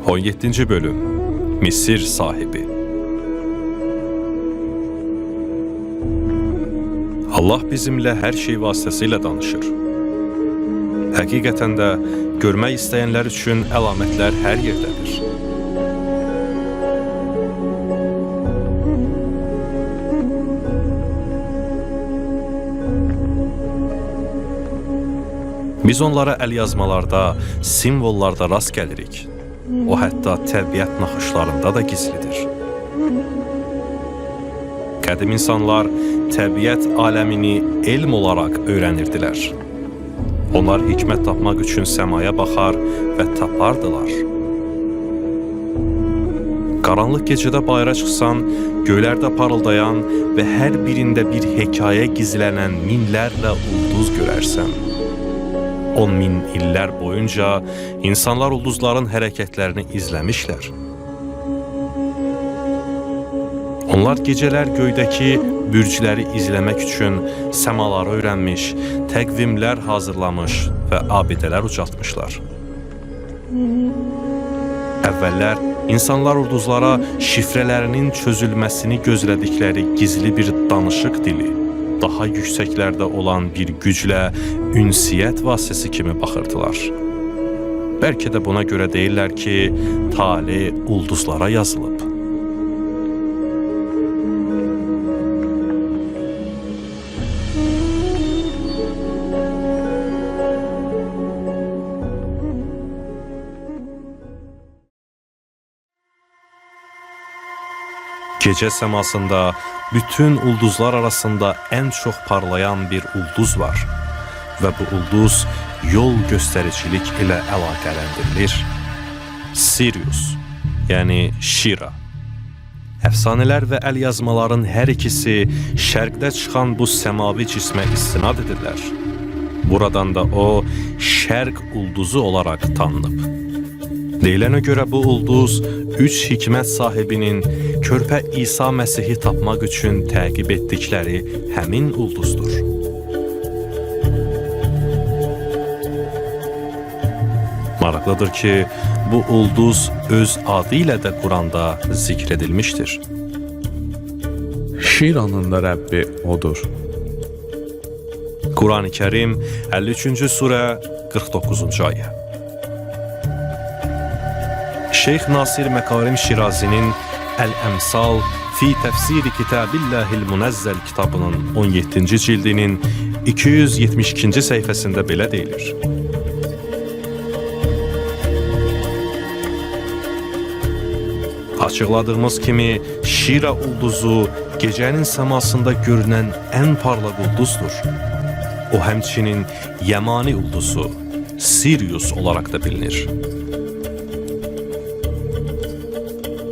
17. bölüm Misir sahibi. Allah bizimlə hər şey vasitəsilə danışır. Həqiqətən də görmək istəyənlər üçün əlamətlər hər yerdədir. Biz onlara əlyazmalarda, simvollarda rast gəlirik. O hətta təbiət naxışlarında da gizlidir. Qədim insanlar təbiət aləmini elm olaraq öyrənirdilər. Onlar hikmət tapmaq üçün səmaya baxar və tapardılar. Qaranlıq gecədə bayıra çıxsan, göylərdə parıldayan və hər birində bir hekayə gizlənən minlərlə ulduz görərsən. 10.000 illər boyunca insanlar ulduzların hərəkətlərini izləmişlər. Onlar gecələr göydəki bürcləri izləmək üçün səmaları öyrənmiş, təqvimlər hazırlamış və abidələr ucaltmışlar. Əvvəllər insanlar ulduzlara şifrələrinin çözülməsini gözlədikləri gizli bir danışıq dili, daha yüksəklərdə olan bir güclə ünsiyyət vasitəsi kimi baxırdılar. Bəlkə də buna görə deyirlər ki, tale ulduzlara yazılıb. Gecə səmasında bütün ulduzlar arasında ən çox parlayan bir ulduz var və bu ulduz yol göstəricilik ilə əlaqələndirilir. Sirius, yəni Şira. Əfsanələr və əlyazmaların hər ikisi şərqdə çıxan bu səmavi cismə istinad edirlər. Buradan da o, şərq ulduzu olaraq tanınıb. Deyilənə görə bu ulduz, 3 hikmət sahibinin körpə İsa Məsihi tapmaq üçün təqib etdikləri həmin ulduzdur. Maraqlıdır ki, bu ulduz öz adı ilə də Quranda zikr edilmişdir. Şiranın da Rəbbi odur. Quran-ı Kərim 53-cü surə 49-cu ayə. Şeyx Nasir Məkarim Şirazinin Əl-Əmsal fi Təfsiri Kitabillahil Munazzəl kitabının 17-ci cildinin 272-ci səhifəsində belə deyilir. Açıqladığımız kimi, Şira ulduzu gecənin səmasında görünən ən parlaq ulduzdur. O həmçinin Yəmani ulduzu, Sirius olaraq da bilinir.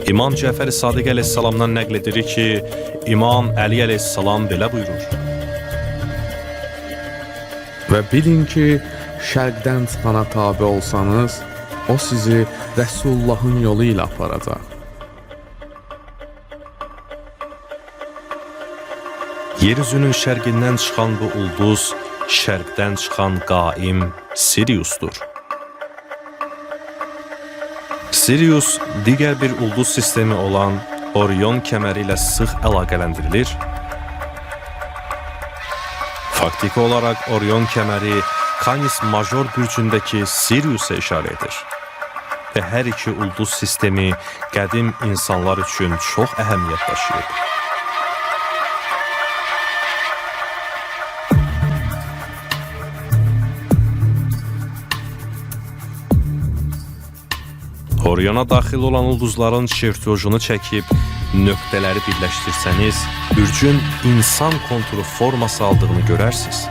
İmam Cəfər Sadiq əleyhissalamdan nəql edilir ki, İmam Əli əleyhissalam belə buyurur. Və bilin ki, şərqdən çıxana tabi olsanız, o sizi Rəsullahın yolu ilə aparacaq. Yeryüzünün şərqindən çıxan bu ulduz, şərqdən çıxan qaim Siriusdur. Sirius digər bir ulduz sistemi olan Orion kəməri ilə sıx əlaqələndirilir. Faktiki olaraq Orion kəməri Canis Major bürcündəki Siriusa işarə edir. Və hər iki ulduz sistemi qədim insanlar üçün çox əhəmiyyət daşıyır. Oriona daxil olan ulduzların çertyojunu çəkib, nöqtələri birləşdirsəniz, bürcün insan konturu forması aldığını görərsiniz.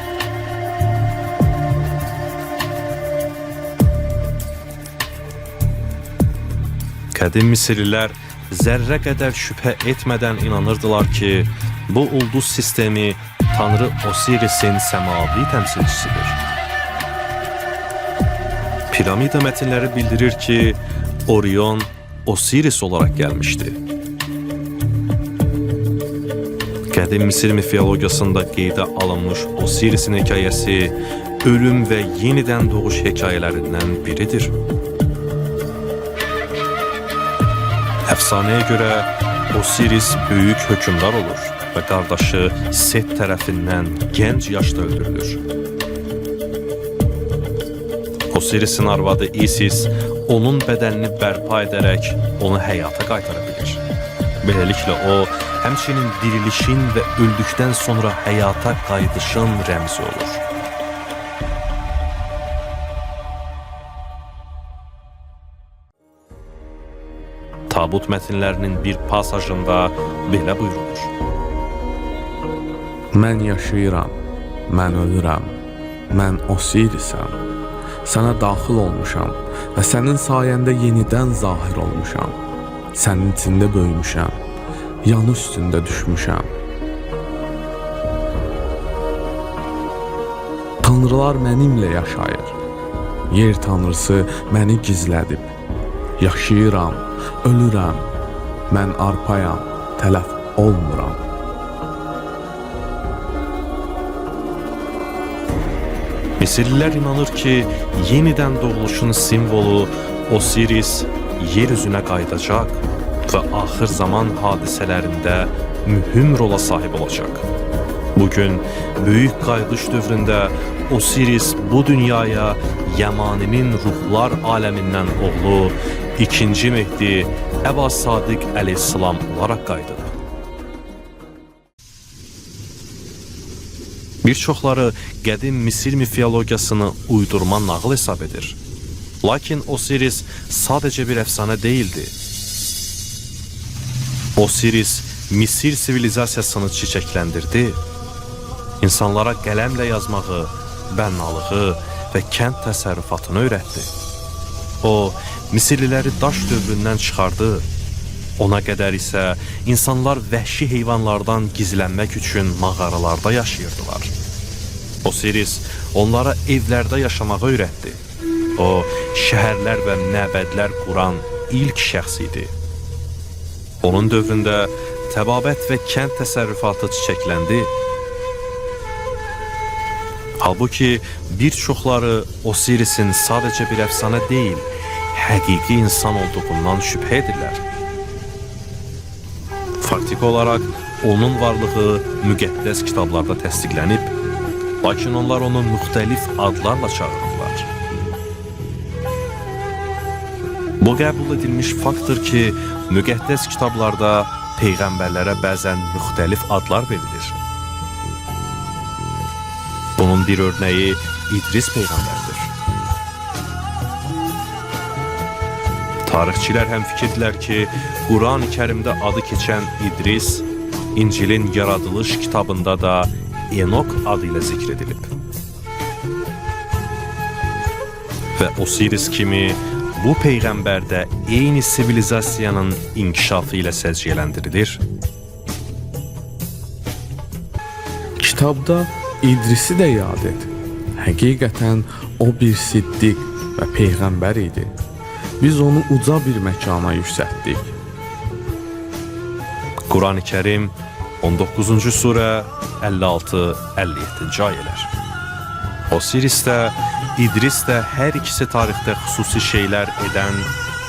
Qədim Misirlilər zərrə qədər şübhə etmədən inanırdılar ki, bu ulduz sistemi Tanrı Osiris'in səmavi təmsilçisidir. Piramida mətinləri bildirir ki, Orion Osiris olarak gelmişti. Qədim Misir mifologiyasında qeydə alınmış Osirisin hekayəsi ölüm və yenidən doğuş hekayələrindən biridir. Əfsanəyə görə Osiris böyük hökmdar olur və qardaşı Set tərəfindən gənc yaşda öldürülür. Osirisin arvadı Isis onun bədənini bərpa edərək onu həyata qaytara bilir. Beləliklə o, həmçinin dirilişin və öldükdən sonra həyata qayıdışın rəmzi olur. Tabut mətnlərinin bir pasajında belə buyurulur. Mən yaşayıram, mən ölürəm, mən Osirisəm. Sənə daxil olmuşam və sənin sayəndə yenidən zahir olmuşam. Sənin içində böyümüşəm, yanı üstündə düşmüşəm. Tanrılar mənimlə yaşayır. Yer tanrısı məni gizlədib. Yaşayıram, ölürəm, mən arpayam, tələf olmuram. Misirlilər inanır ki, yenidən doğuluşun simvolu Osiris yer üzünə qayıdacaq və axır zaman hadisələrində mühüm rola sahib olacaq. Bugün böyük qayıdış dövründə Osiris bu dünyaya Yamaninin ruhlar aləmindən oğlu 2. Mehdi Əba Sadiq əleyhissalam olaraq qayıdıb. Bir çoxları qədim Misir mifologiyasını uydurma nağıl hesab edir. Lakin Osiris sadəcə bir əfsanə deyildi. Osiris Misir sivilizasiyasını çiçəkləndirdi. İnsanlara qələmlə yazmağı, bənnalığı və kənd təsərrüfatını öyrətdi. O, Misirliləri daş dövründən çıxardı. Ona qədər isə insanlar vəhşi heyvanlardan gizlənmək üçün mağaralarda yaşayırdılar. Osiris onlara evlərdə yaşamağı öyrətdi. O, şəhərlər və məbədlər quran ilk şəxs idi. Onun dövründə təbabət və kənd təsərrüfatı çiçəkləndi. Halbuki bir çoxları Osirisin sadəcə bir əfsanə deyil, həqiqi insan olduğundan şübhə edirlər. Faktik olaraq onun varlığı müqəddəs kitablarda təsdiqlənib, lakin onlar onu müxtəlif adlarla çağırırlar. Bu qəbul edilmiş faktdır ki, müqəddəs kitablarda peyğəmbərlərə bəzən müxtəlif adlar verilir. Bunun bir örnəyi İdris peyğəmbərdir. Tarixçilər həmfikirdirlər ki, Quran-ı Kərimdə adı keçən İdris, İncilin yaradılış kitabında da Enok adı ilə zikr edilib. Və Osiris kimi bu peyğəmbər də eyni sivilizasiyanın inkişafı ilə səciyyələndirilir. Kitabda İdrisi də yad et. Həqiqətən o bir siddiq və peyğəmbər idi. Biz onu uca bir məkana yüksəltdik. Quran-ı Kərim 19-cu surə 56-57-ci ayələr. Osiris də, İdris də hər ikisi tarixdə xüsusi şeylər edən,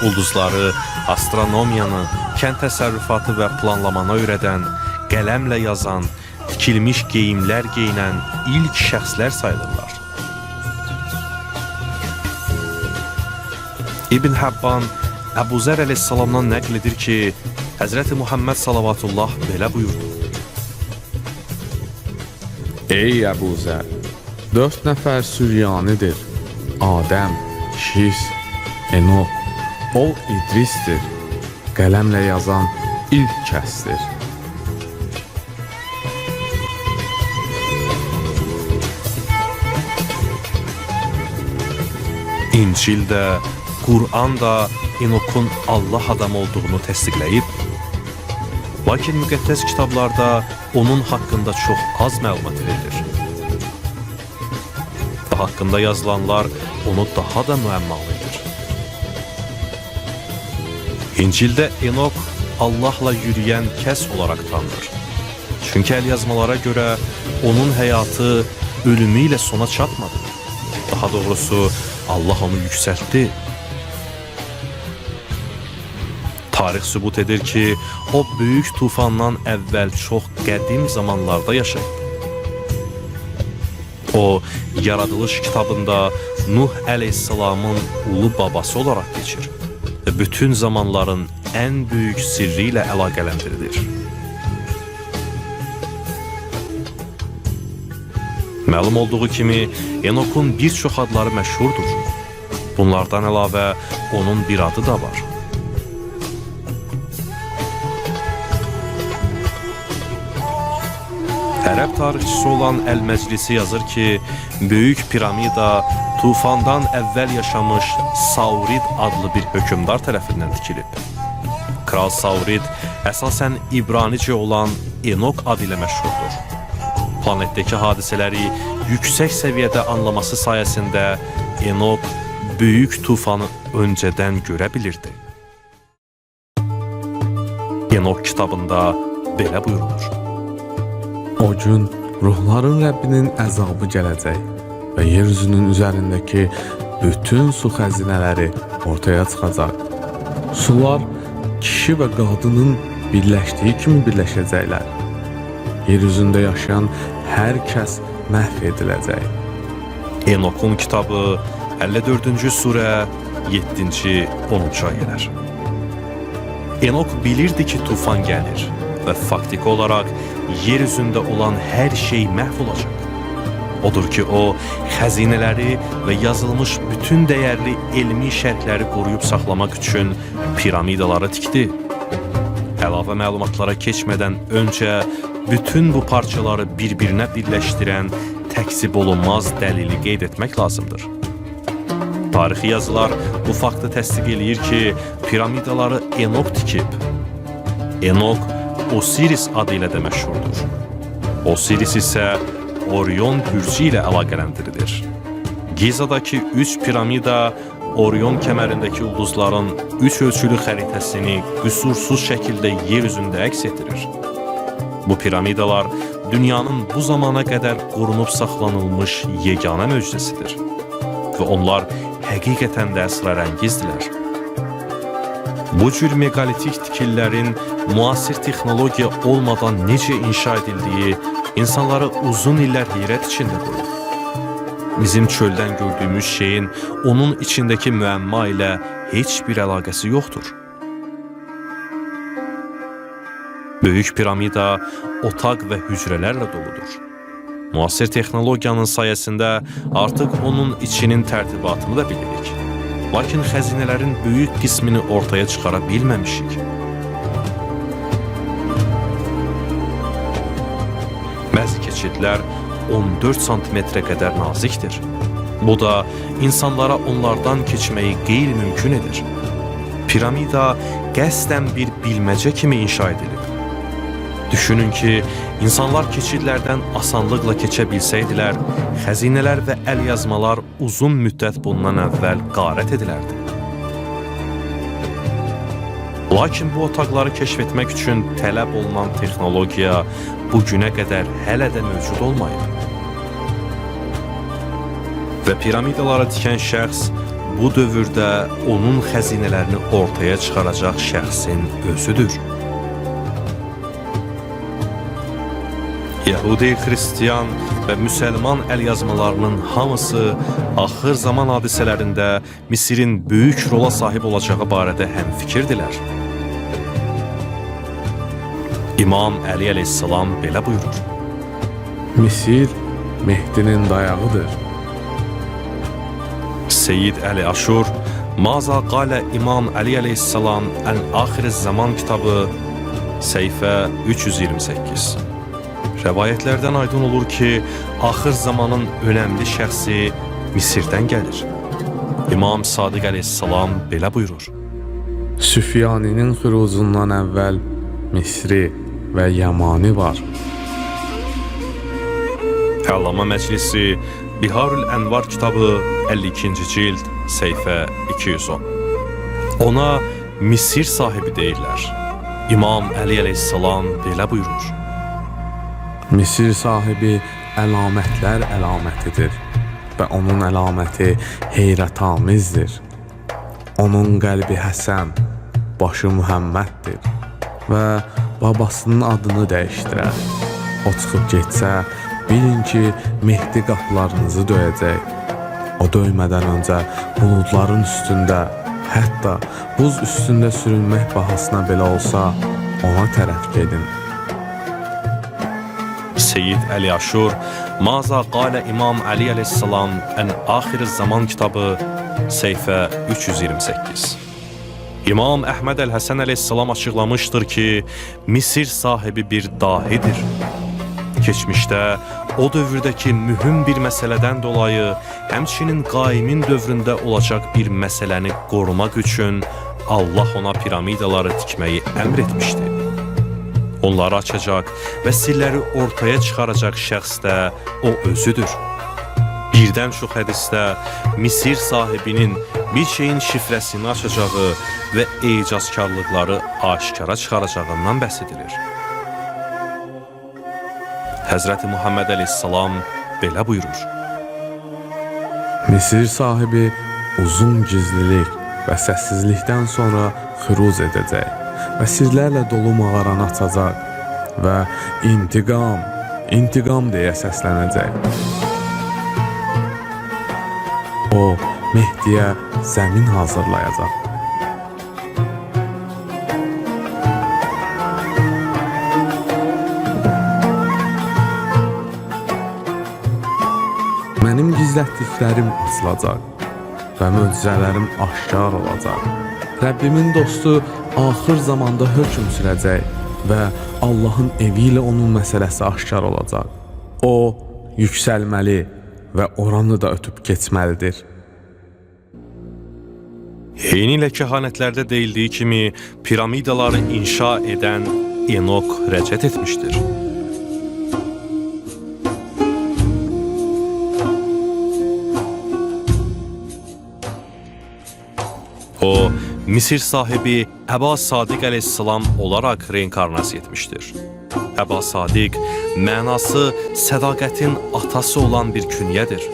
ulduzları, astronomiyanı, kənd təsərrüfatı və planlamanı öyrədən, qələmlə yazan, tikilmiş geyimlər geyinən ilk şəxslər sayılırlar. İbn Həbban Əbu Zər əleyhissalamdan nəql edir ki, Həzrəti Muhammed salavatullah belə buyurdu. Ey Əbu Zər, 4 nəfər süryanidir. Adəm, Şis, Enok, o İdrisdir. Qələmlə yazan ilk kəsdir. İncil də, Quran da Enokun Allah adamı olduğunu təsdiqləyib, lakin müqəddəs kitablarda onun haqqında çox az məlumat verilir. Və haqqında yazılanlar onu daha da müəmmalı edir. İncildə Enok Allahla yürüyən kəs olaraq tanınır. Çünki əlyazmalara görə onun həyatı ölümü ilə sona çatmadı. Daha doğrusu Allah onu yüksəltdi. Tarix sübut edir ki, o böyük tufandan əvvəl çox qədim zamanlarda yaşayıb. O, Yaradılış kitabında Nuh əleyhissalamın ulu babası olaraq keçir və bütün zamanların ən böyük sirri ilə əlaqələndirilir. Məlum olduğu kimi, Enokun bir çox adları məşhurdur. Bunlardan əlavə onun bir adı da var. Ərəb tarixçisi olan Əl-Məclisi yazır ki, Böyük Piramida tufandan əvvəl yaşamış Saurid adlı bir hökmdar tərəfindən tikilib. Kral Saurid əsasən İbranicə olan Enok adı ilə məşhurdur. Planetdəki hadisələri yüksək səviyyədə anlaması sayəsində Enok böyük tufanı öncədən görə bilirdi. Enok kitabında belə buyurulur. O gün ruhların Rəbbinin əzabı gələcək və yeryüzünün üzərindəki bütün su xəzinələri ortaya çıxacaq. Sular kişi və qadının birləşdiyi kimi birləşəcəklər. Yeryüzündə yaşayan hər kəs məhv ediləcək. Enokun kitabı 54-cü surə 7-ci 10-cu ayələr. Enok bilirdi ki, tufan gəlir və faktiki olaraq yer üzündə olan hər şey məhv olacaq. Odur ki, o, xəzinələri və yazılmış bütün dəyərli elmi şərhləri qoruyub saxlamaq üçün piramidaları tikdi. Əlavə məlumatlara keçmədən öncə bütün bu parçaları bir-birinə birləşdirən təkzib olunmaz dəlili qeyd etmək lazımdır. Tarixi yazılar bu faktı təsdiq eləyir ki, piramidaları Enok tikib. Enok Osiris adı ilə də məşhurdur. Osiris isə Orion bürcü ilə əlaqələndirilir. Gizadakı 3 piramida Orion kəmərindəki ulduzların 3 ölçülü xəritəsini qüsursuz şəkildə yer üzündə əks etdirir. Bu piramidalar dünyanın bu zamana qədər qorunub saxlanılmış yeganə möcüzəsidir və onlar həqiqətən də əsrarəngizdirlər. Bu cür meqalitik tikililərin müasir texnologiya olmadan necə inşa edildiyi insanları uzun illər heyrət içində qoyur. Bizim çöldən gördüyümüz şeyin onun içindəki müəmma ilə heç bir əlaqəsi yoxdur. Böyük piramida otaq və hücrələrlə doludur. Müasir texnologiyanın sayəsində artıq onun içinin tərtibatını da bilirik. Lakin xəzinələrin böyük qismini ortaya çıxara bilməmişik. Bəzi keçidlər 14 santimetrə qədər nazikdir. Bu da insanlara onlardan keçməyi qeyri-mümkün edir. Piramida qəsdən bir bilməcə kimi inşa edilib. Düşünün ki, insanlar keçidlərdən asanlıqla keçə bilsəydilər, xəzinələr və əlyazmalar uzun müddət bundan əvvəl qarət edilərdi. Lakin bu otaqları kəşf etmək üçün tələb olunan texnologiya bu günə qədər hələ də mövcud olmayıb. Və piramidaları tikən şəxs bu dövrdə onun xəzinələrini ortaya çıxaracaq şəxsin özüdür. Yahudi, Xristiyan və Müsəlman əlyazmalarının hamısı axır zaman hadisələrində Misirin böyük rola sahib olacağı barədə həmfikirdirlər. İmam Əli əleyhissalam belə buyurur. Misir Mehdinin dayağıdır. Seyyid Əli Aşur, Maza qalə İmam Əli əleyhissalam Ən-Axiriz Zaman kitabı, səhifə 328. Rəvayətlərdən aydın olur ki, axır zamanın önəmli şəxsi Misirdən gəlir. İmam Sadiq əleyhissalam belə buyurur. Süfyaninin xüruzundan əvvəl Misri və Yamani var. Əllama Məclisi, Biharül Ənvar kitabı 52-ci cild, səhifə 210. Ona Misir sahibi deyirlər. İmam Əli əleyhissalam belə buyurur. Misir sahibi əlamətlər əlamətidir və onun əlaməti heyrətamizdir. Onun qəlbi Həsən, başı Muhammeddir və babasının adını dəyişdirər. O çıxıb getsə, bilin ki, Mehdi qapılarınızı döyəcək. O döymədən öncə buludların üstündə, hətta buz üstündə sürünmək bahasına belə olsa, ona tərəf gedin. Seyyid Əli Aşur Maza Qalə İmam Əli əleyhissalam Ən Axir Zaman kitabı səhifə 328. İmam Əhməd Əl-Həsən əleyhissalam açıqlamışdır ki, Misir sahibi bir dahidir. Keçmişdə o dövrdəki mühüm bir məsələdən dolayı, həmçinin qaimin dövründə olacaq bir məsələni qorumaq üçün Allah ona piramidaları tikməyi əmr etmişdi. Onları açacaq və sirləri ortaya çıxaracaq şəxs də o özüdür. Birdən çox hədisdə Misir sahibinin bir şeyin şifrəsini açacağı və icazkarlıqları aşkara çıxaracağından bəhs edilir. Həzrəti Muhammed əleyhissalam belə buyurur. Misir sahibi uzun gizlilik və səssizlikdən sonra xüruz edəcək və sirlərlə dolu mağaranı açacaq və intiqam, intiqam deyə səslənəcək. O, Mehdiyə zəmin hazırlayacaq. Mənim gizlətdiklərim açılacaq və möcüzələrim aşkar olacaq. Rəbbimin dostu axır zamanda hökm sürəcək və Allahın evi ilə onun məsələsi aşkar olacaq. O, yüksəlməli və oranı da ötüb keçməlidir. Eyni ilə kəhanətlərdə deyildiyi kimi piramidaları inşa edən Enok rəcət etmişdir. O, Misir sahibi Əba Sadiq əleyhissalam olaraq reinkarnasiya etmişdir. Əba Sadiq mənası sədaqətin atası olan bir künyədir.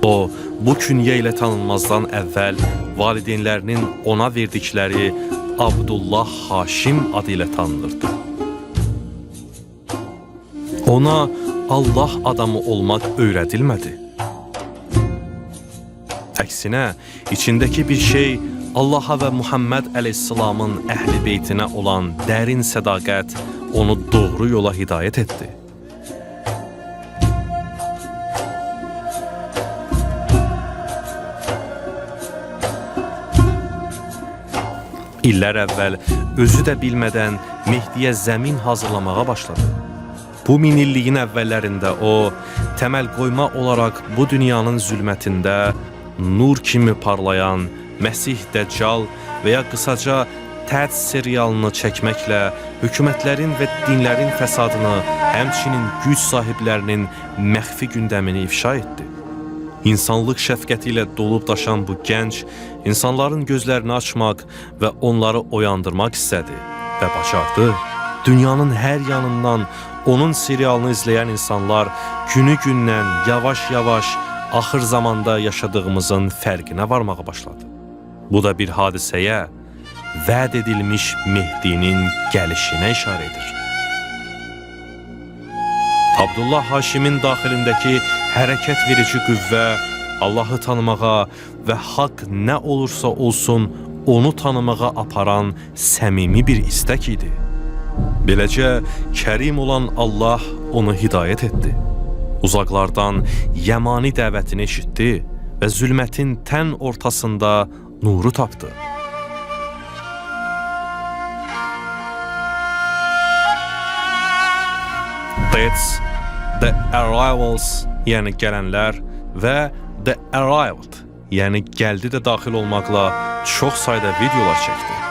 O, bu künyə ilə tanınmazdan əvvəl valideynlərinin ona verdikləri Abdullah Haşim adı ilə tanınırdı. Ona Allah adamı olmaq öyrədilmədi. Əksinə, içindəki bir şey Allaha və Muhammed əleyhissalamın əhl-i beytinə olan dərin sədaqət onu doğru yola hidayət etdi. İllər əvvəl özü də bilmədən Mehdiyə zəmin hazırlamağa başladı. Bu minilliyin əvvəllərində o, təməl qoyma olaraq bu dünyanın zülmətində nur kimi parlayan Məsih Dəccal və ya qısaca Təc serialını çəkməklə hökumətlərin və dinlərin fəsadını, həmçinin güc sahiblərinin məxfi gündəmini ifşa etdi. İnsanlıq şəfqəti ilə dolub daşan bu gənc, insanların gözlərini açmaq və onları oyandırmaq istədi və bacardı. Dünyanın hər yanından onun serialını izləyən insanlar günü-gündən yavaş-yavaş axır zamanda yaşadığımızın fərqinə varmağa başladı. Bu da bir hadisəyə, vəd edilmiş Mehdinin gəlişinə işarə edir. Abdullah Haşimin daxilindəki hərəkət verici qüvvə Allahı tanımağa və haqq nə olursa olsun onu tanımağa aparan səmimi bir istək idi. Beləcə, Kərim olan Allah onu hidayət etdi. Uzaqlardan yəmani dəvətini eşitdi və zülmətin tən ortasında nuru tapdı. That's The Arrivals, yəni gələnlər və The Arrived, yəni gəldi də daxil olmaqla çox sayda videolar çəkdi.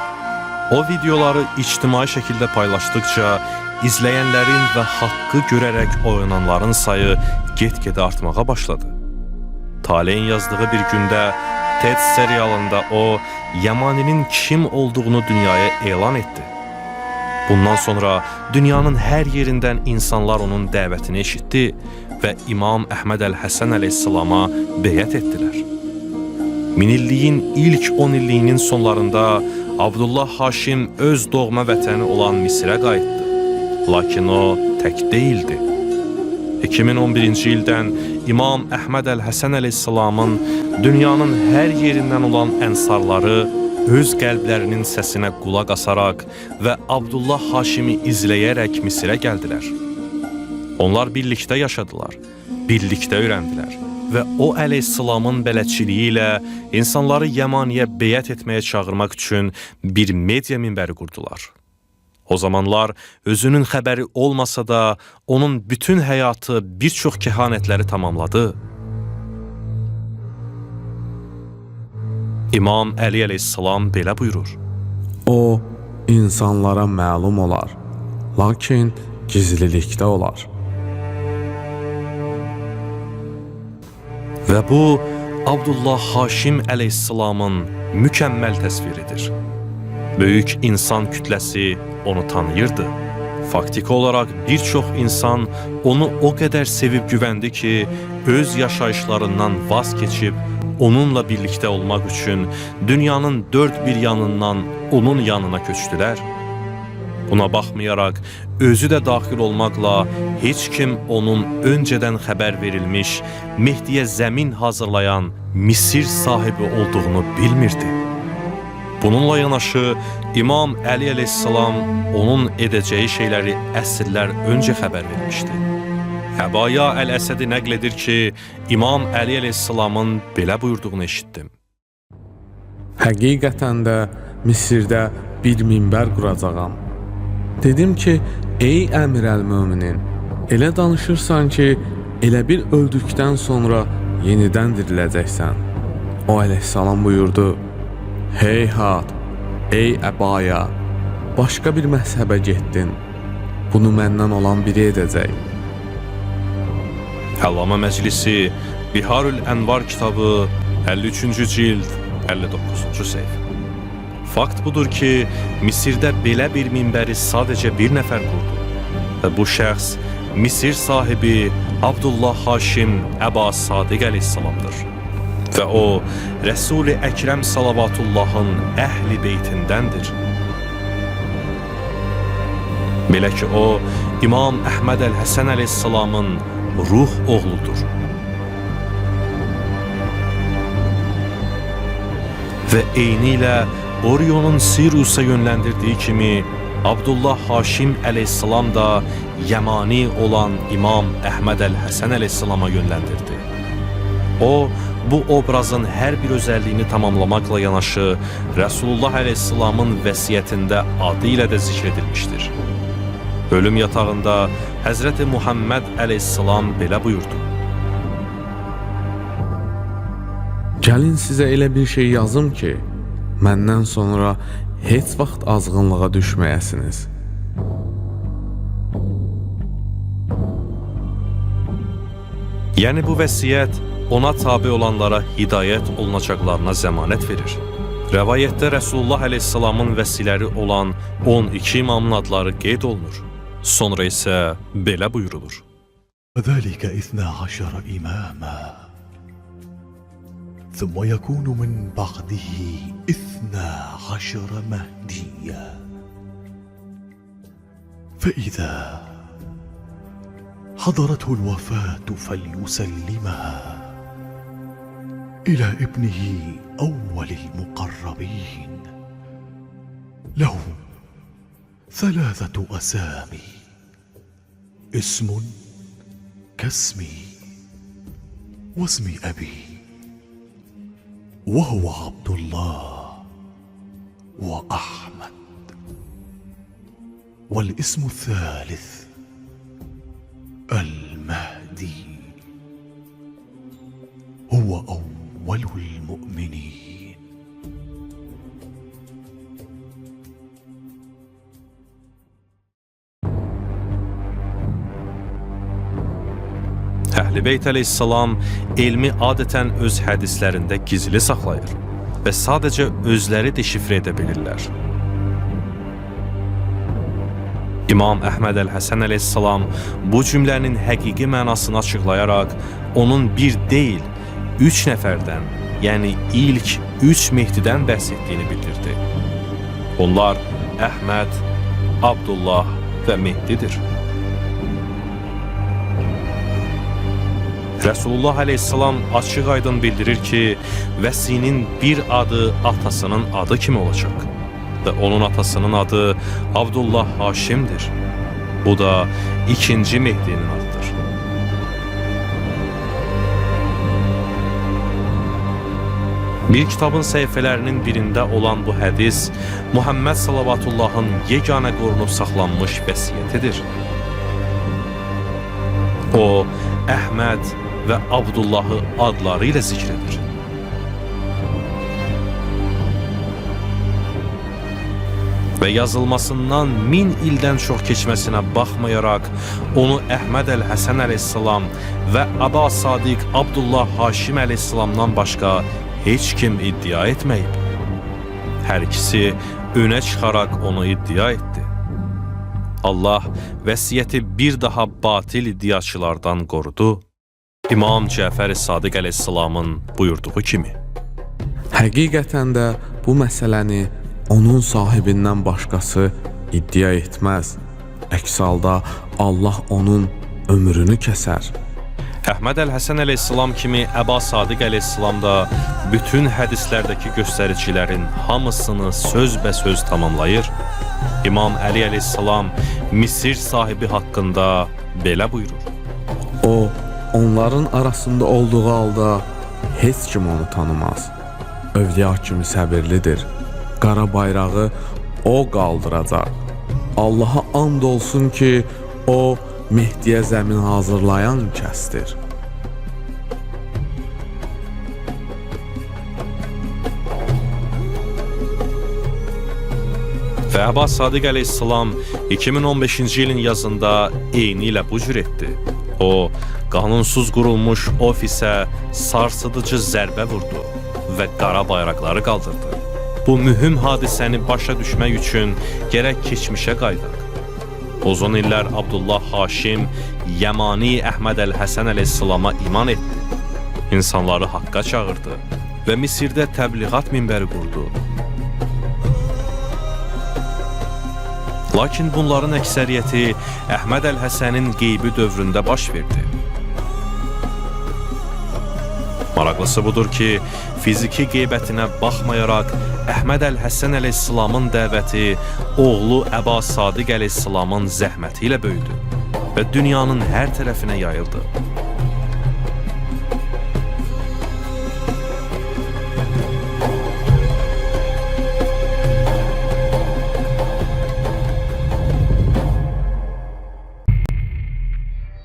O videoları ictimai şəkildə paylaşdıkca izləyənlərin və haqqı görərək oyananların sayı get-gedə artmağa başladı. Taleyin yazdığı bir gündə TED serialında o Yamaninin kim olduğunu dünyaya elan etdi. Bundan sonra dünyanın hər yerindən insanlar onun dəvətini eşitdi və İmam Əhməd Əl-Həsən əleyhissalama beyət etdilər. Minilliyin ilk 10 illiyinin sonlarında Abdullah Haşim öz doğma vətəni olan Misirə qayıtdı. Lakin o tək deyildi. 2011-ci ildən İmam Əhməd Əl-Həsən əleyhissalamın dünyanın hər yerindən olan ənsarları öz qəlblərinin səsinə qulaq asaraq və Abdullah Haşimi izləyərək Misirə gəldilər. Onlar birlikdə yaşadılar, birlikdə öyrəndilər və o əleyhissalamın bələdçiliyi ilə insanları Yəmaniyə beyət etməyə çağırmaq üçün bir media minbəri qurdular. O zamanlar özünün xəbəri olmasa da onun bütün həyatı bir çox kehanətləri tamamladı. İmam Əli əleyhissalam belə buyurur: O, insanlara məlum olar, lakin gizlilikdə olar. Və bu, Abdullah Haşim əleyhissalamın mükəmməl təsviridir. Böyük insan kütləsi onu tanıyırdı. Faktiki olaraq bir çox insan onu o qədər sevib güvəndi ki, öz yaşayışlarından vaz keçib, onunla birlikdə olmaq üçün dünyanın dörd bir yanından onun yanına köçdülər. Buna baxmayaraq, özü də daxil olmaqla heç kim onun öncədən xəbər verilmiş, Mehdiyə zəmin hazırlayan Misir sahibi olduğunu bilmirdi. Bununla yanaşı, İmam Əli əleyhissalam onun edəcəyi şeyləri əsrlər öncə xəbər vermişdi. Həbaya Əl-Əsədi nəql edir ki, İmam Əli əleyhissalamın belə buyurduğunu eşitdim. Həqiqətən də Misirdə bir minbər quracağam. Dedim ki, ey əmir əl-müminin, elə danışırsan ki, elə bir öldükdən sonra yenidən diriləcəksən. O əleyhissalam buyurdu: Heyhat, ey Əbaya, başqa bir məzhəbə getdin. Bunu məndən olan biri edəcək. Həllama Məclisi, Biharül Ənvar kitabı, 53-cü cild, 59-cu səhifə. Fakt budur ki, Misirdə belə bir minbəri sadəcə bir nəfər qurdu. Və bu şəxs Misir sahibi Abdullah Haşim Əba Sadiq əleyhissalamdır. Və o, Rəsul-i Əkrəm salavatullahın əhli beytindəndir. Belə ki, o, İmam Əhməd Əl-Həsən əleyhissalamın ruh oğludur. Və eyni ilə Orion'un Sirus'a yönləndirdiyi kimi, Abdullah Haşim əleyhissalam da Yəmani olan İmam Əhməd Əl-Həsən əleyhissalama yönləndirdi. O, bu obrazın hər bir özəlliyini tamamlamaqla yanaşı, Rəsulullah əleyhissalamın vəsiyyətində adı ilə də zikr edilmişdir. Ölüm yatağında Həzrəti Muhammed əleyhissalam belə buyurdu: Gəlin sizə elə bir şey yazım ki, məndən sonra heç vaxt azğınlığa düşməyəsiniz. Yəni bu vəsiyyət ona tabi olanlara hidayət olunacaqlarına zəmanət verir. Rəvayətdə Rəsulullah əleyhissalamın vəsiləri olan 12 imamın adları qeyd olunur. Sonra isə belə buyurulur: وذلك 12 إماما ثم يكون من بعده 12 مهديا فإذا حضرته الوفاة فليسلمها إلى ابنه أول المقربين له 3 أسامي اسم كاسمي واسم أبي وهو عبد الله وأحمد والاسم الثالث المهدي هو أول المؤمنين. Əhl-i Beyt əleyhissalam elmi adətən öz hədislərində gizli saxlayır və sadəcə özləri deşifrə edə bilirlər. İmam Əhməd əl-Həsən əleyhissalam bu cümlənin həqiqi mənasını açıqlayaraq onun bir deyil, 3 nəfərdən, yəni ilk 3 Mehdidən bəhs etdiyini bildirdi. Onlar Əhməd, Abdullah və Mehdidir. Resulullah aleyhissalam açıq aydın bildirir ki, Vəsinin bir adı atasının adı kimi olacaq və onun atasının adı Abdullah Haşimdir. Bu da ikinci Mehdinin adıdır. Bir kitabın səhifələrinin birində olan bu hədis Muhammed Salavatullahın yeganə qorunub saxlanmış vəsiyyətidir. O, Əhməd və Abdullahı adları ilə zikr edir. Və yazılmasından 1000 ildən çox keçməsinə baxmayaraq, onu Əhməd əl-Həsən əleyhissalam və Əba Sadiq Abdullah Haşim əleyhissalamdan başqa heç kim iddia etməyib. Hər ikisi önə çıxaraq onu iddia etdi. Allah vəsiyyəti bir daha batil iddiaçılardan qorudu. İmam Cəfər-i Sadiq əleyhissalamın buyurduğu kimi. Həqiqətən də bu məsələni onun sahibindən başqası iddia etməz. Əks halda Allah onun ömrünü kəsər. Əhməd əl-Həsən əleyhissalam kimi Əba Sadiq əleyhissalam da bütün hədislərdəki göstəricilərin hamısını sözbəsöz tamamlayır. İmam Əli əleyhissalam Misir sahibi haqqında belə buyurur. O, onların arasında olduğu halda heç kim onu tanımaz. Övliya kimi səbirlidir. Qara bayrağı o qaldıracaq. Allaha and olsun ki, o Mehdiyə zəmin hazırlayan kəsdir. Və Əba Sadiq əleyhissalam 2015-ci ilin yazında eyni ilə bu cür etdi. O, qanunsuz qurulmuş ofisə sarsıdıcı zərbə vurdu və qara bayraqları qaldırdı. Bu mühüm hadisəni başa düşmək üçün gərək keçmişə qaydaq. Uzun illər Abdullah Haşim Yəmani Əhməd əl-Həsən əleyhissalama iman etdi. İnsanları haqqa çağırdı və Misirdə təbliğat minbəri qurdu. Lakin bunların əksəriyyəti Əhməd əl-Həsənin qeybi dövründə baş verdi. Maraqlısı budur ki, fiziki qeybətinə baxmayaraq Əhməd əl-Həsən əleyhissalamın dəvəti oğlu Əba Sadiq əleyhissalamın zəhməti ilə böyüdü və dünyanın hər tərəfinə yayıldı.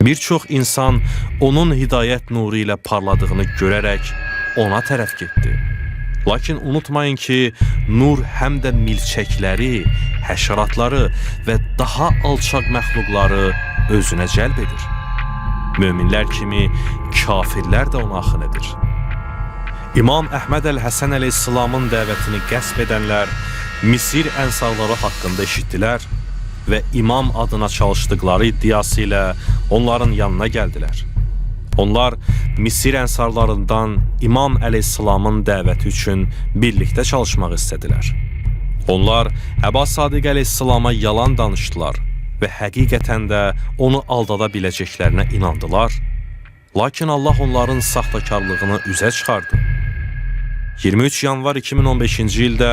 Bir çox insan onun hidayət nuru ilə parladığını görərək ona tərəf getdi. Lakin unutmayın ki, nur həm də milçəkləri, həşəratları və daha alçaq məxluqları özünə cəlb edir. Möminlər kimi kafirlər də ona axın edir. İmam Əhməd əl-Həsən əleyhissalamın dəvətini qəsb edənlər Misir ənsarları haqqında eşitdilər və imam adına çalışdıqları iddiası ilə onların yanına gəldilər. Onlar Misir ənsarlarından İmam əleyhissalamın dəvəti üçün birlikdə çalışmaq istədilər. Onlar Əba Sadiq əleyhissalama yalan danışdılar və həqiqətən də onu aldada biləcəklərinə inandılar. Lakin Allah onların saxtakarlığını üzə çıxardı. 23 yanvar 2015-ci ildə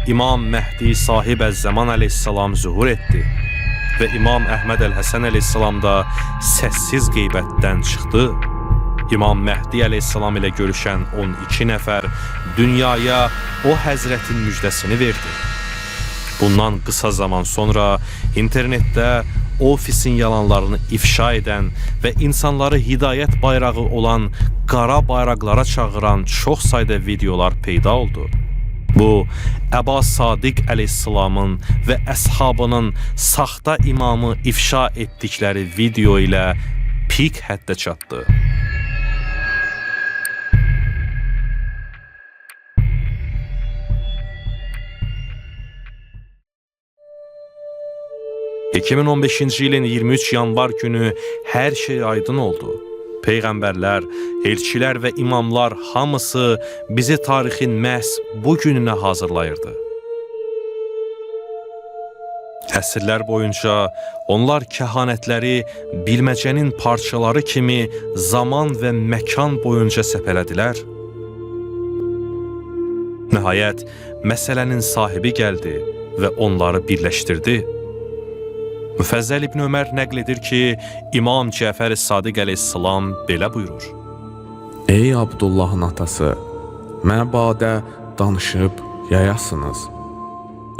İmam Məhdi sahib əz-Zaman əleyhissalam zuhur etdi və İmam Əhməd əl-Həsən əleyhissalam da səssiz qeybətdən çıxdı. İmam Məhdi əleyhissalam ilə görüşən 12 nəfər dünyaya o həzrətin müjdəsini verdi. Bundan qısa zaman sonra internetdə ofisin yalanlarını ifşa edən və insanları hidayət bayrağı olan qara bayraqlara çağıran çox sayda videolar peyda oldu. Bu, Əba Sadiq əleyhissalamın və əshabının saxta imamı ifşa etdikləri video ilə pik həddə çatdı. 2015-ci ilin 23 yanvar günü hər şey aydın oldu. Peyğəmbərlər, elçilər və imamlar hamısı bizi tarixin məhz bu gününə hazırlayırdı. Əsrlər boyunca onlar kəhanətləri bilməcənin parçaları kimi zaman və məkan boyunca səpələdilər. Nəhayət, məsələnin sahibi gəldi və onları birləşdirdi. Müfəzzəl İbn Ömər nəql edir ki, İmam Cəfər Sadiq əleyhissalam belə buyurur. Ey Abdullahın atası, mənə badə danışıb yayasınız.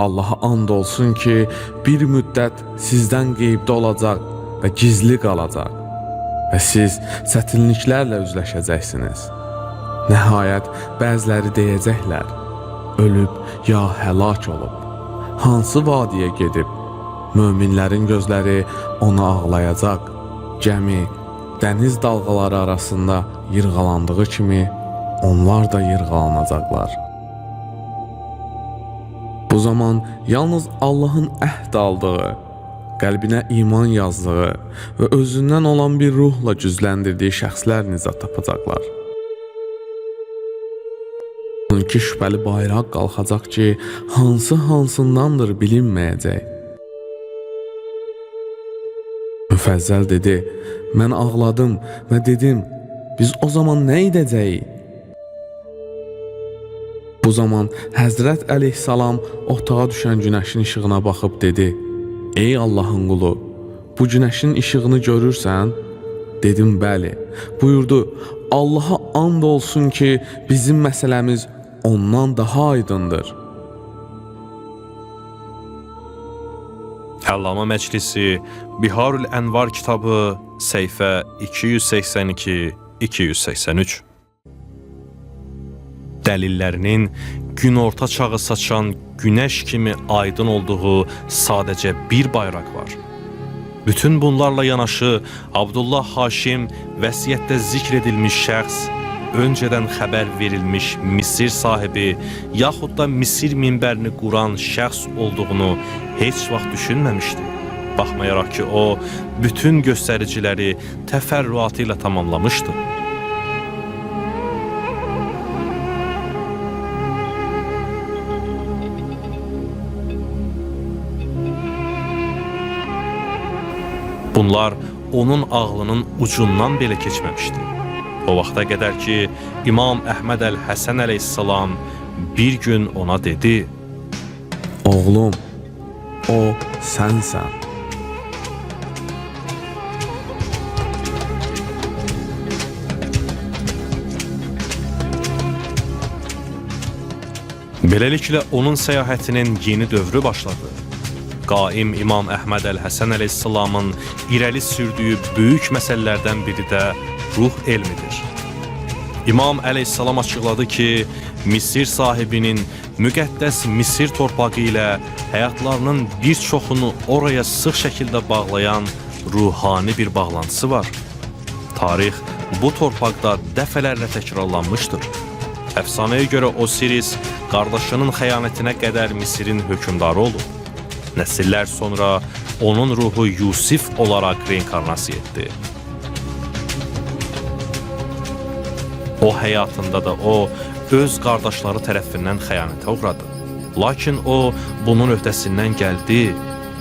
Allaha and olsun ki, bir müddət sizdən qeybdə olacaq və gizli qalacaq və siz çətinliklərlə üzləşəcəksiniz. Nəhayət, bəziləri deyəcəklər, ölüb ya həlak olub, hansı vadiyə gedib? Möminlərin gözləri onu ağlayacaq, gəmi dəniz dalğaları arasında yırğalandığı kimi onlar da yırğalanacaqlar. Bu zaman yalnız Allahın əhd aldığı, qəlbinə iman yazdığı və özündən olan bir ruhla gücləndirdiyi şəxslər nizat tapacaqlar. Onunki şübhəli bayraq qalxacaq ki, hansı hansındandır bilinməyəcək. Müfəzzəl dedi, mən ağladım və dedim, biz o zaman nə edəcəyik? Bu zaman Həzrət əleyhissalam otağa düşən günəşin işığına baxıb dedi, ey Allahın qulu, bu günəşin işığını görürsən? Dedim, bəli. Buyurdu, Allaha and olsun ki, bizim məsələmiz ondan daha aydındır. Əllama Məclisi Biharul Ənvar kitabı səhifə 282-283. Dəlillərinin günorta çağı saçan günəş kimi aydın olduğu sadəcə bir bayraq var. Bütün bunlarla yanaşı Abdullah Haşim vəsiyyətdə zikr edilmiş şəxs, öncədən xəbər verilmiş Misir sahibi yaxud da Misir minbərini quran şəxs olduğunu heç vaxt düşünməmişdi. Baxmayaraq ki, o bütün göstəriciləri təfərrüatı ilə tamamlamışdı. Bunlar onun ağlının ucundan belə keçməmişdi. O vaxta qədər ki, İmam Əhməd əl-Həsən əleyhissalam bir gün ona dedi, Oğlum, o sənsən. Beləliklə onun səyahətinin yeni dövrü başladı. Qaim İmam Əhməd əl-Həsən əleyhissalamın irəli sürdüyü böyük məsələlərdən biri də ruh elmidir. İmam əleyhissalam açıqladı ki, Misir sahibinin müqəddəs Misir torpağı ilə həyatlarının bir çoxunu oraya sıx şəkildə bağlayan ruhani bir bağlantısı var. Tarix bu torpaqda dəfələrlə təkrarlanmışdır. Əfsanəyə görə Osiris qardaşının xəyanətinə qədər Misirin hökmdarı olub. Nəsillər sonra onun ruhu Yusif olaraq reinkarnasiya etdi. O həyatında da o öz qardaşları tərəfindən xəyanətə uğradı. Lakin o bunun öhdəsindən gəldi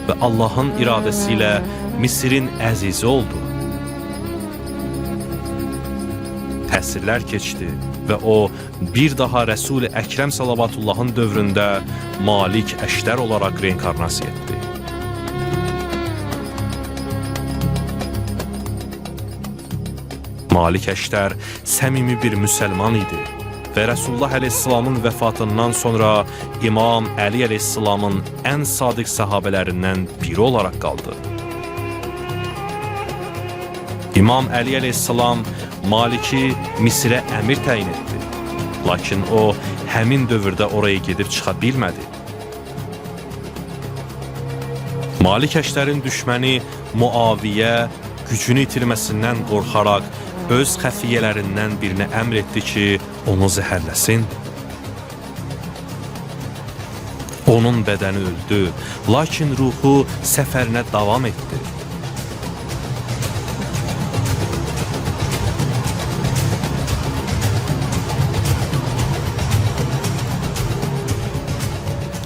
və Allahın iradəsi ilə Misirin əzizi oldu. Əsrlər keçdi və o bir daha Rəsul-i Əkrəm Salavatullahın dövründə Malik Əşdər olaraq reinkarnasiya etdi. Malik Əşdər səmimi bir müsəlman idi və Rəsulullah əleyhissalamın vəfatından sonra İmam Əli əleyhissalamın ən sadiq səhabələrindən biri olaraq qaldı. İmam Əli əleyhissalam Maliki Misirə əmir təyin etdi. Lakin o, həmin dövrdə oraya gedib çıxa bilmədi. Malik Əşdərin düşməni Muaviyə gücünü itirməsindən qorxaraq öz xəfiyyələrindən birinə əmr etdi ki, onu zəhərləsin. Onun bədəni öldü, lakin ruhu səfərinə davam etdi.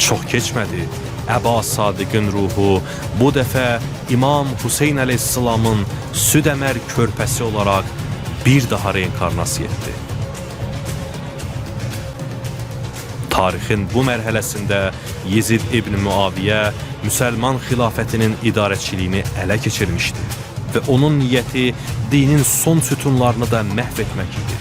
Çox keçmədi, Əba Sadiqin ruhu bu dəfə İmam Hüseyn əleyhissalamın süd əmər körpəsi olaraq bir daha reinkarnasiya etdi. Tarixin bu mərhələsində Yezid ibn Muaviyə müsəlman xilafətinin idarəçiliyini ələ keçirmişdi və onun niyyəti dinin son sütunlarını da məhv etmək idi.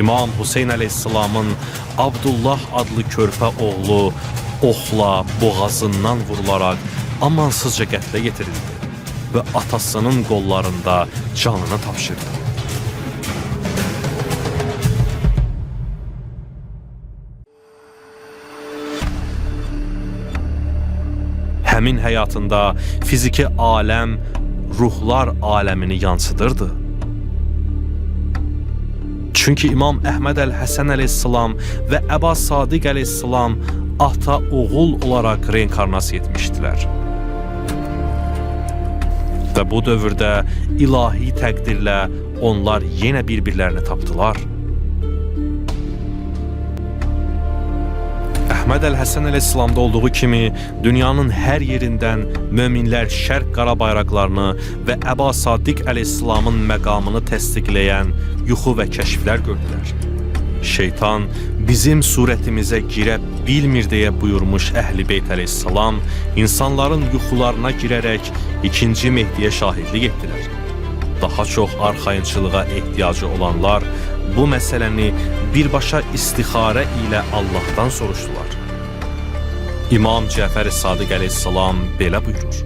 İmam Hüseyn əleyhissalamın Abdullah adlı körpə oğlu oxla boğazından vurularaq amansızca qətlə yetirildi və atasının qollarında canını tapşırdı. Həmin həyatında fiziki aləm ruhlar aləmini yansıdırdı. Çünki İmam Əhməd əl-Həsən əleyhissalam və Əba Sadiq əleyhissalam ata-oğul olaraq reinkarnasiya etmişdilər. Və bu dövrdə ilahi təqdirlə onlar yenə bir-birlərini tapdılar. Əhməd əl-Həsən əleyhissalamda olduğu kimi dünyanın hər yerindən möminlər şərq qara bayraqlarını və Əba Sadiq əleyhissalamın məqamını təsdiqləyən yuxu və kəşflər gördülər. Şeytan bizim surətimizə girə bilmir deyə buyurmuş Əhl-i Beyt əleyhissalam insanların yuxularına girərək ikinci Mehdiyə şahidlik etdilər. Daha çox arxayınçılığa ehtiyacı olanlar bu məsələni birbaşa istixarə ilə Allahdan soruşdular. İmam Cəfər Sadiq əleyhissalam belə buyurur.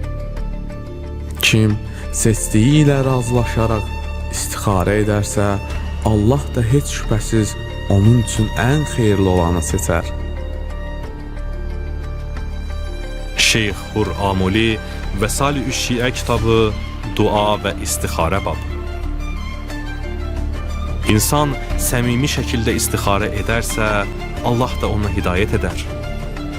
Kim seçdiyi ilə razılaşaraq istixarə edərsə, Allah da heç şübhəsiz onun üçün ən xeyirli olanı seçər. Şeyx Hur Amuli Vəsali-ü Şiə kitabı Dua və İstixarə babı. İnsan səmimi şəkildə istixarə edərsə, Allah da ona hidayət edər.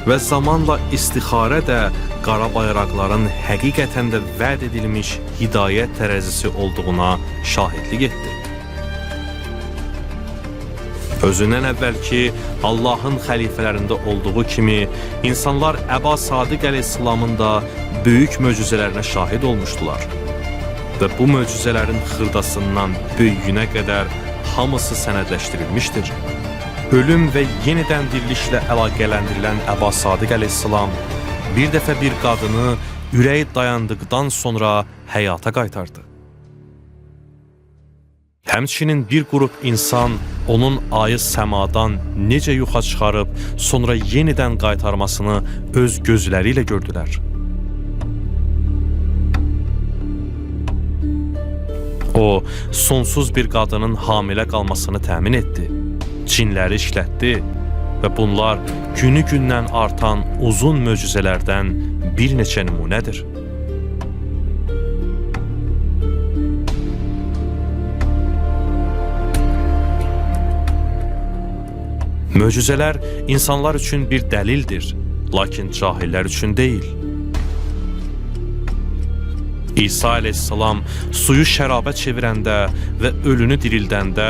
Və zamanla istixarə də qara bayraqların həqiqətən də vəd edilmiş hidayət tərəzisi olduğuna şahidlik etdi. Özündən əvvəlki Allahın xəlifələrində olduğu kimi insanlar Əba Sadiq əleyhissalamın da böyük möcüzələrinə şahid olmuşdular. Və bu möcüzələrin xırdasından böyüyünə qədər hamısı sənədləşdirilmişdir. Ölüm və yenidən dirilişlə əlaqələndirilən Əba Sadiq əleyhissalam bir dəfə bir qadını ürəyi dayandıqdan sonra həyata qaytardı. Həmçinin bir qrup insan onun ayı səmadan necə yuxa çıxarıb sonra yenidən qaytarmasını öz gözləri ilə gördülər. O, sonsuz bir qadının hamilə qalmasını təmin etdi, cinləri işlətdi və bunlar günü-gündən artan uzun möcüzələrdən bir neçə nümunədir. Möcüzələr insanlar üçün bir dəlildir, lakin cahillər üçün deyil. İsa əleyhissalam suyu şərabə çevirəndə və ölünü dirildəndə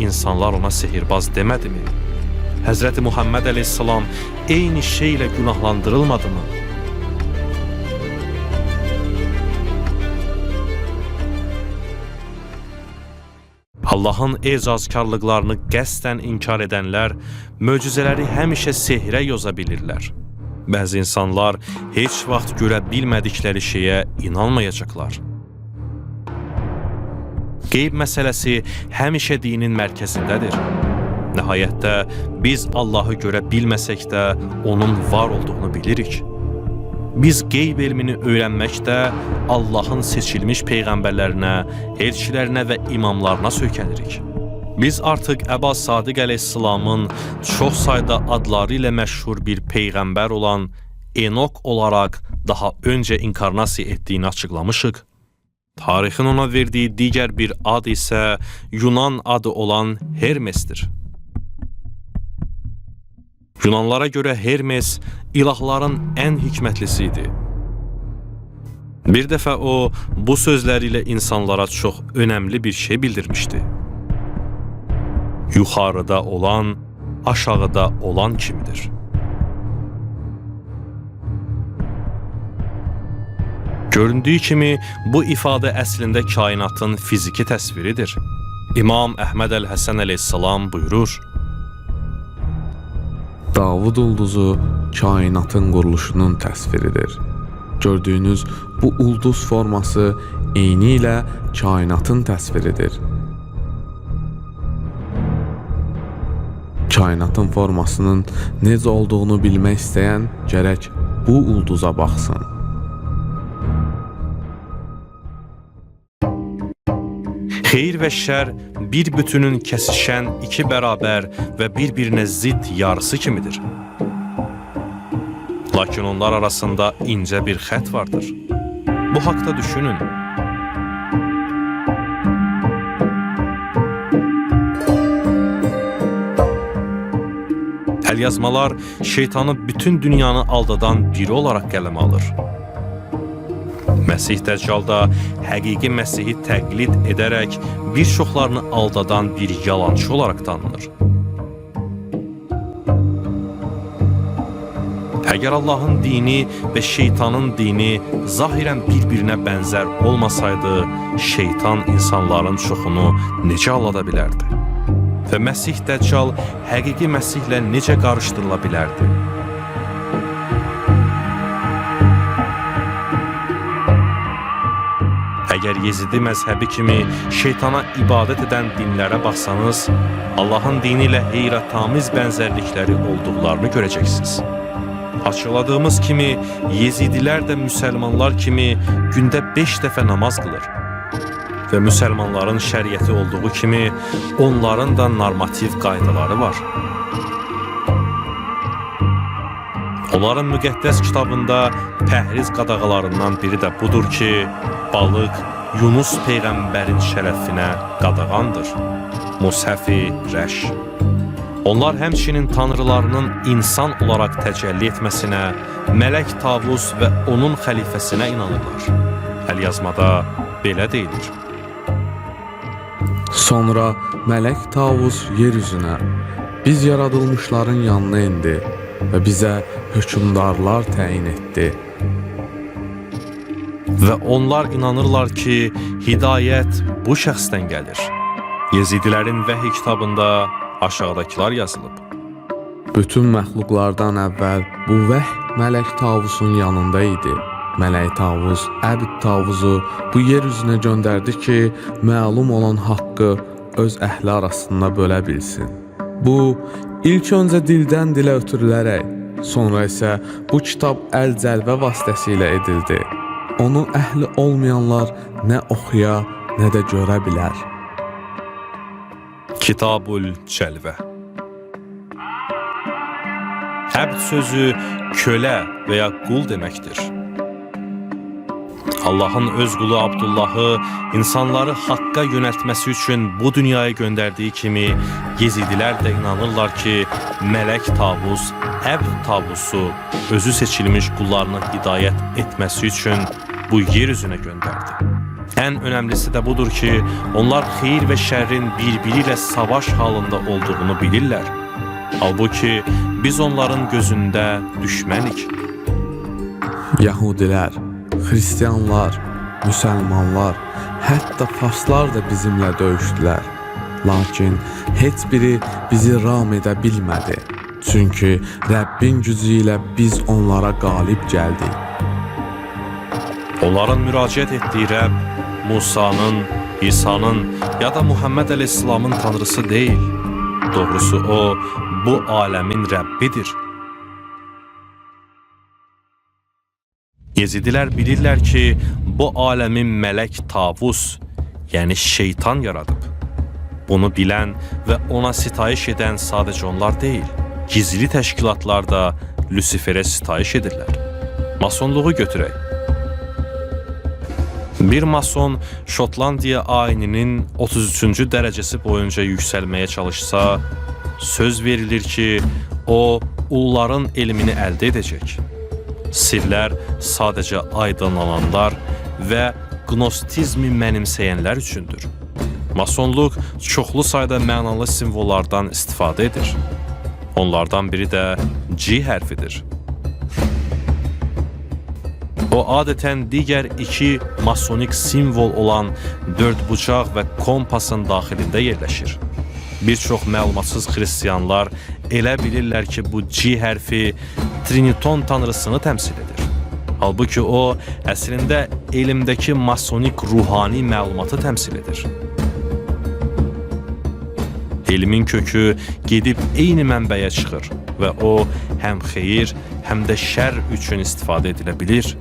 insanlar ona sehirbaz demədimi? Həzrəti Muhammed əleyhissalam eyni şeylə günahlandırılmadımı? Allahın ecazkarlıqlarını qəsdən inkar edənlər möcüzələri həmişə sehrə yoza bilirlər. Bəzi insanlar heç vaxt görə bilmədikləri şeyə inanmayacaqlar. Qeyb məsələsi həmişə dinin mərkəzindədir. Nəhayətdə biz Allahı görə bilməsək də onun var olduğunu bilirik. Biz qeyb elmini öyrənməkdə Allahın seçilmiş peyğəmbərlərinə, elçilərinə və imamlarına söykənirik. Biz artıq Əba Sadiq əleyhissalamın çox sayda adları ilə məşhur bir peyğəmbər olan Enok olaraq daha öncə inkarnasiya etdiyini açıqlamışıq. Tarixin ona verdiyi digər bir ad isə Yunan adı olan Hermesdir. Yunanlara görə Hermes ilahların ən hikmətlisi idi. Bir dəfə o, bu sözlərilə insanlara çox önəmli bir şey bildirmişdi. Yuxarıda olan, aşağıda olan kimidir. Göründüyü kimi, bu ifadə əslində kainatın fiziki təsviridir. İmam Əhməd Əl-Həsən əleyhissalam buyurur: Davud ulduzu kainatın quruluşunun təsviridir. Gördüyünüz bu ulduz forması eyni ilə kainatın təsviridir. Kainatın formasının necə olduğunu bilmək istəyən gərək bu ulduza baxsın. Xeyir və şər bir bütünün kəsişən iki bərabər və bir-birinə zidd yarısı kimidir. Lakin onlar arasında incə bir xətt vardır. Bu haqda düşünün. Əlyazmalar şeytanı bütün dünyanı aldadan biri olaraq qələmə alır. Məsih Dəccal da həqiqi Məsihi təqlid edərək bir çoxlarını aldadan bir yalancı olaraq tanınır. Əgər Allahın dini və şeytanın dini zahirən bir-birinə bənzər olmasaydı, şeytan insanların çoxunu necə aldada bilərdi? Və Məsih Dəccal həqiqi Məsihlə necə qarışdırıla bilərdi? Əgər Yezidi məzhəbi kimi şeytana ibadət edən dinlərə baxsanız, Allahın dini ilə heyrətamiz bənzərlikləri olduqlarını görəcəksiniz. Açıqladığımız kimi, Yezidilər də müsəlmanlar kimi gündə 5 dəfə namaz qılır. Və müsəlmanların şəriəti olduğu kimi, onların da normativ qaydaları var. Onların müqəddəs kitabında pəhriz qadağalarından biri də budur ki, balıq Yunus Peyğəmbərin şərəfinə qadağandır. Mushəf-i Rəş. Onlar həmçinin tanrılarının insan olaraq təcəlli etməsinə, mələk Tavus və onun xəlifəsinə inanırlar. Əlyazmada belə deyilir. Sonra mələk Tavus yer üzünə, biz yaradılmışların yanına indi və bizə hökümdarlar təyin etdi. Və onlar inanırlar ki, hidayət bu şəxsdən gəlir. Yezidilərin vəhiy kitabında aşağıdakılar yazılıb. Bütün məxluqlardan əvvəl bu vəhy mələk Tavusun yanında idi. Mələk Tavus Əbd Tavuzu bu yer üzünə göndərdi ki, məlum olan haqqı öz əhli arasında bölə bilsin. Bu, ilk öncə dildən dilə ötürülərək, sonra isə bu kitab əl cəlbə vasitəsilə edildi. Onu əhli olmayanlar nə oxuya, nə də görə bilər. Kitabul Cəlvə. Əbd sözü kölə və ya qul deməkdir. Allahın öz qulu Abdullahı insanları haqqa yönəltməsi üçün bu dünyaya göndərdiyi kimi, Yezidilər də inanırlar ki, mələk Tavus, Əbd Tavusu özü seçilmiş qullarını hidayət etməsi üçün bu yer üzünə göndərdi. Ən önəmlisi də budur ki, onlar xeyir və şərrin bir-biri ilə savaş halında olduğunu bilirlər. Halbuki biz onların gözündə düşmənik. Yahudilər, Xristianlar, müsəlmanlar, hətta farslar da bizimlə döyüşdülər. Lakin heç biri bizi ram edə bilmədi. Çünki Rəbbin gücü ilə biz onlara qalib gəldik. Onların müraciət etdiyi Rəbb Musanın, İsa'nın ya da Muhammed Aleyhisselam'ın tanrısı deyil. Doğrusu o, bu aləmin Rəbbidir. Yezidilər bilirlər ki, bu aləmin mələk Tavus, yəni şeytan yaradıb. Bunu bilən və ona sitayiş edən sadəcə onlar deyil, gizli təşkilatlar da Lusiferə sitayiş edirlər. Masonluğu götürək. Bir mason Şotlandiya ayininin 33-cü dərəcəsi boyunca yüksəlməyə çalışsa, söz verilir ki, o uluların elmini əldə edəcək. Sirlər sadəcə aydınlananlar və gnostizmi mənimsəyənlər üçündür. Masonluq çoxlu sayda mənalı simvollardan istifadə edir. Onlardan biri də G hərfidir. O adətən digər iki masonik simvol olan dördbucaq və kompasın daxilində yerləşir. Bir çox məlumatsız xristianlar elə bilirlər ki, bu G hərfi Triniton tanrısını təmsil edir. Halbuki o, əslində elmdəki masonik ruhani məlumatı təmsil edir. Elmin kökü gedib eyni mənbəyə çıxır və o, həm xeyir, həm də şər üçün istifadə edilə bilir.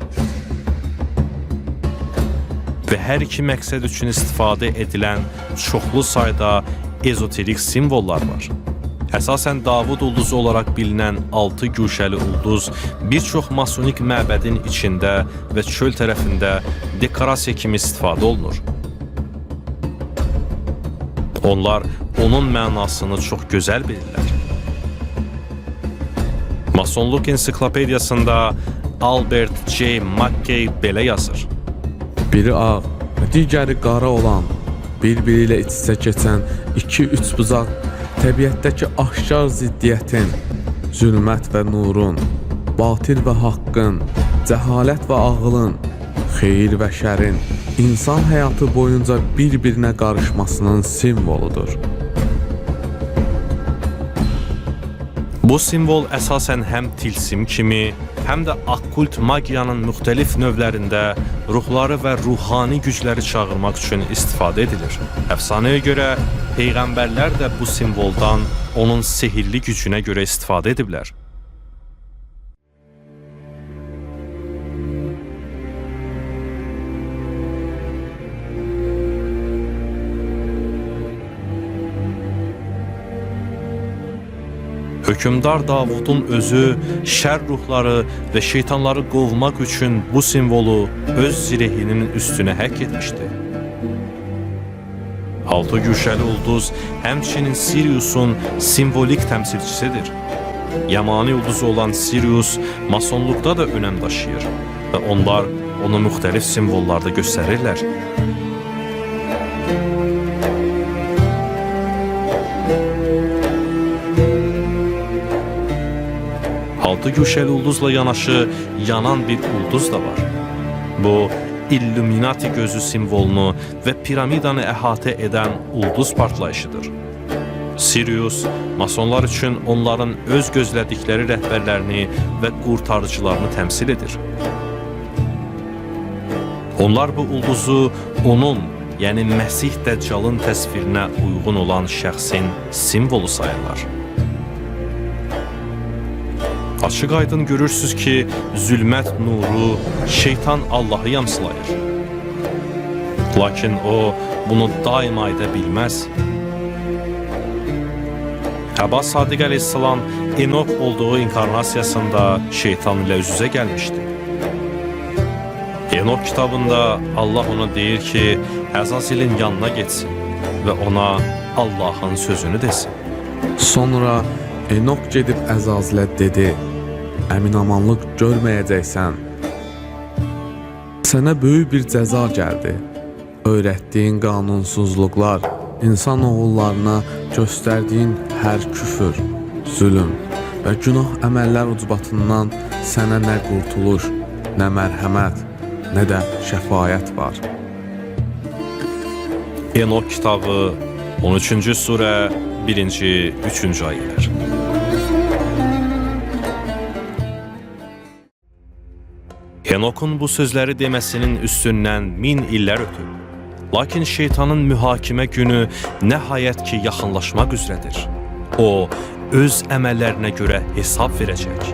Və hər iki məqsəd üçün istifadə edilən çoxlu sayda ezoterik simvollar var. Əsasən Davud ulduzu olaraq bilinən 6 güşəli ulduz bir çox masonik məbədin içində və çöl tərəfində dekorasiya kimi istifadə olunur. Onlar onun mənasını çox gözəl bilirlər. Masonluq ensiklopediyasında Albert J. Mackey belə yazır. Biri ağ və digəri qara olan, bir-biri ilə iç-içə keçən iki üçbucaq təbiətdəki aşkar ziddiyyətin, zülmət və nurun, batil və haqqın, cəhalət və ağılın, xeyir və şərin, insan həyatı boyunca bir-birinə qarışmasının simvoludur. Bu simvol əsasən həm tilsim kimi, həm də okkult magiyanın müxtəlif növlərində ruhları və ruhani gücləri çağırmaq üçün istifadə edilir. Əfsanəyə görə peyğəmbərlər də bu simvoldan onun sehirli gücünə görə istifadə ediblər. Hökümdar Davudun özü şər ruhları və şeytanları qovmaq üçün bu simvolu öz zirehinin üstünə həkk etmişdi. 6 güşəli ulduz həmçinin Siriusun simvolik təmsilçisidir. Yamani ulduzu olan Sirius masonluqda da önəm daşıyır və onlar onu müxtəlif simvollarda göstərirlər. Altı güşəli ulduzla yanaşı yanan bir ulduz da var. Bu, Illuminati gözü simvolunu və piramidanı əhatə edən ulduz partlayışıdır. Sirius, masonlar üçün onların öz gözlədikləri rəhbərlərini və qurtarıcılarını təmsil edir. Onlar bu ulduzu onun, yəni Məsih Dəccalın təsvirinə uyğun olan şəxsin simvolu sayırlar. Açıq aydın görürsünüz ki, zülmət nuru, şeytan Allah'ı yamsılayır. Lakin o, bunu daima edə bilməz. Həba Sadiq əleyhissalam Enok olduğu inkarnasiyasında şeytan ilə üz-üzə gəlmişdi. Enok kitabında Allah ona deyir ki, Əzazilin yanına getsin və ona Allah'ın sözünü desin. Sonra Enok gedib Əzazilə dedi, əminamanlıq görməyəcəksən. Sənə böyük bir cəza gəldi. Öyrətdiyin qanunsuzluqlar, insan oğullarına göstərdiyin hər küfür, zülüm və günah əməllər ucbatından sənə nə qurtuluş, nə mərhəmət, nə də şəfaət var. Enok kitabı 13-cü surə 1-ci, 3-cü ayələr. Enokun bu sözləri deməsinin üstündən 1000 illər ötüb. Lakin şeytanın mühakimə günü nəhayət ki yaxınlaşmaq üzrədir. O, öz əməllərinə görə hesab verəcək.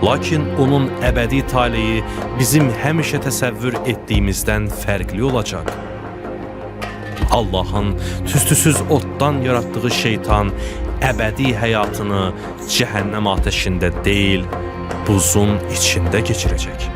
Lakin onun əbədi taleyi bizim həmişə təsəvvür etdiyimizdən fərqli olacaq. Allah'ın tüstüsüz otdan yarattığı şeytan əbədi həyatını cəhənnəm ateşində deyil, buzun içində keçirəcək.